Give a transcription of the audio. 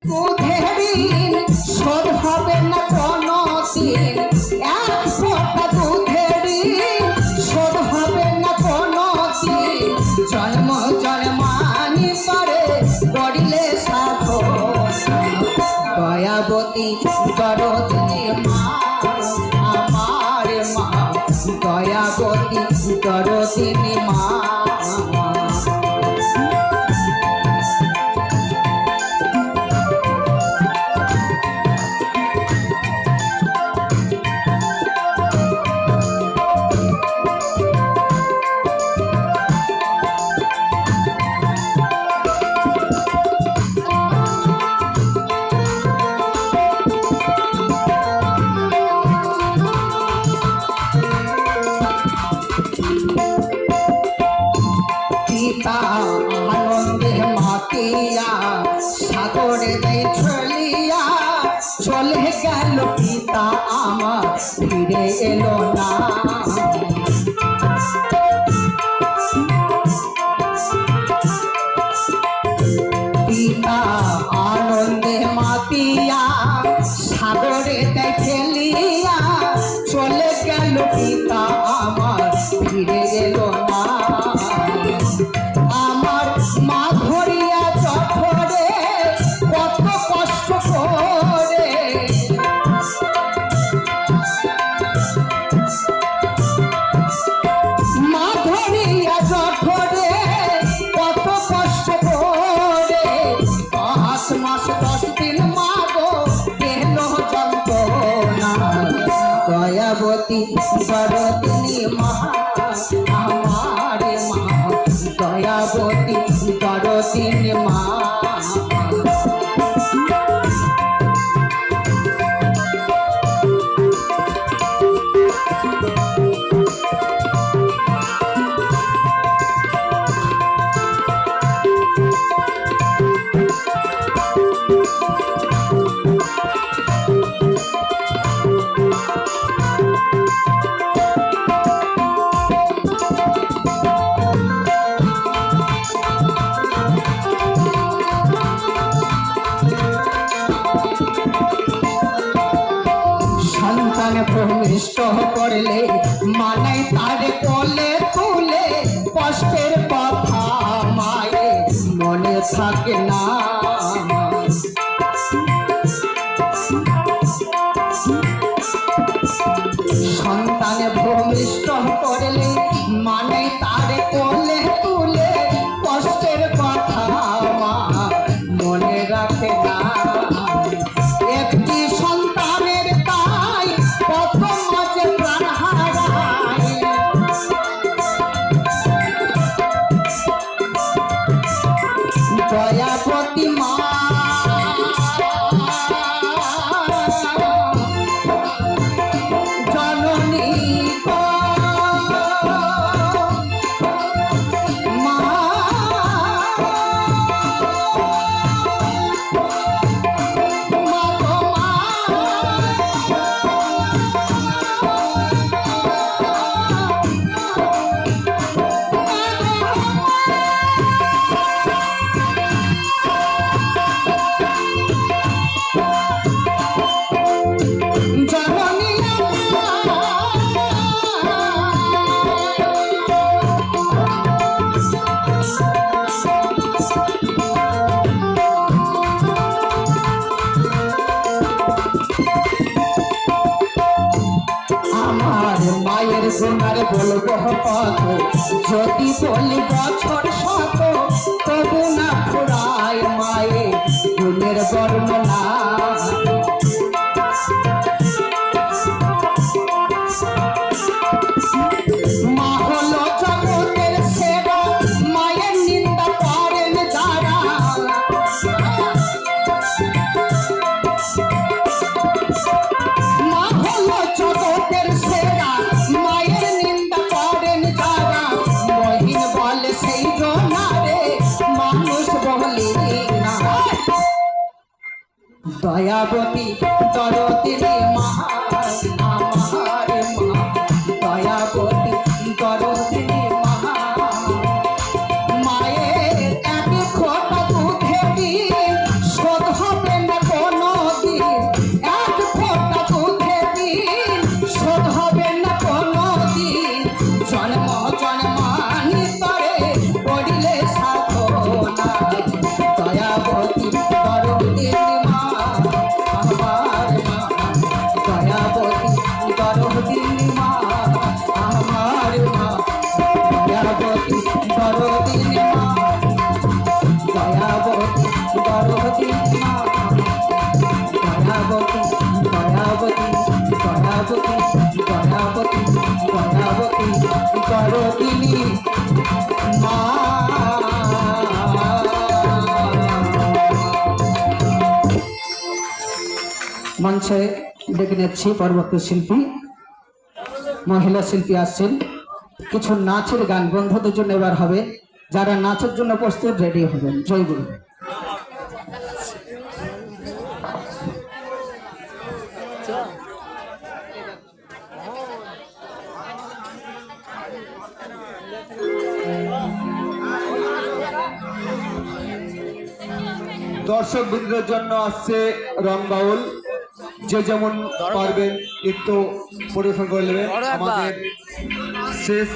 দুধের শোধ হবে না কোনো দিন, এক ফোঁটা দুধের শোধ হবে না কোনো দিন। জন্ম জন্মানি পরে করিলে সাধনা, দয়াবতী দরদিনী মা আমার মা, দয়াবতী দরদিনী মা। আনন্দে মাতিয়া সাগরে ছলিয়া চলে গেল পিতা আমার ফিরে এলো না। পিতা আনন্দে মাতিয়া সাগরে ফেলিয়া চলে গেল পিতা আমার ফিরে এলো না। আমার মা ধরিয়া চঠরে কত কষ্ট করে, মা ধরিয়া চঠরে কত কষ্ট করে, 10 মাস 10 দিন মা গো গেল যন্ত্রণা। দয়াবতী দরদিনী মা আমার মা, দয়াবতী দরদিনী মা। সন্তান ভূমিষ্ঠ করলে মানাই তার কোলে তুলে, কষ্টের কথা মায়ে মনে থাকে না। সন্তান ভূমিষ্ঠ করলে মানাই তার কোলে তুলে, কষ্টের কথা মা মনে রাখে না। একটি সন্তানের তাই কত মাঝে প্রাণ হারায়, দয়াবতী মা জননী মা, মায়ের গুণার বলবো কত, যদি বলি বছর শত, তবু না ফুরায় মায়ের গুণের বর্ণনা। মা হলো জগতের সেরা, মায়ের নিন্দা করেন যারা। মা হলো জগতের সেরা, মায়ের নিন্দা করেন যারা। মহিন বলে সেই জনারে, মানুষ বলি না। দয়াবতী দরদিনী মা আমার মা, দয়াবতী দরদিনী মা। মায়ের এক ফোঁটা দুধের শোধ হবে মা দয়াবতী দয়াবতী দয়াবতী দয়াবতী দয়াবতী দরদিনী মা। মঞ্চে ডেকে নিচ্ছি পরবর্তী শিল্পী, মহিলা শিল্পী আসছেন। কিছু নাচের গান বন্ধুদের জন্য এবার হবে, যারা নাচের জন্য প্রস্তুত রেডি হবেন। জয় গুরু। দর্শক বৃন্দদের জন্য আসছে রং বাউল, যে যেমন পারবেন একটু পরিবেশন করে নেবেন। আমাদের শেষ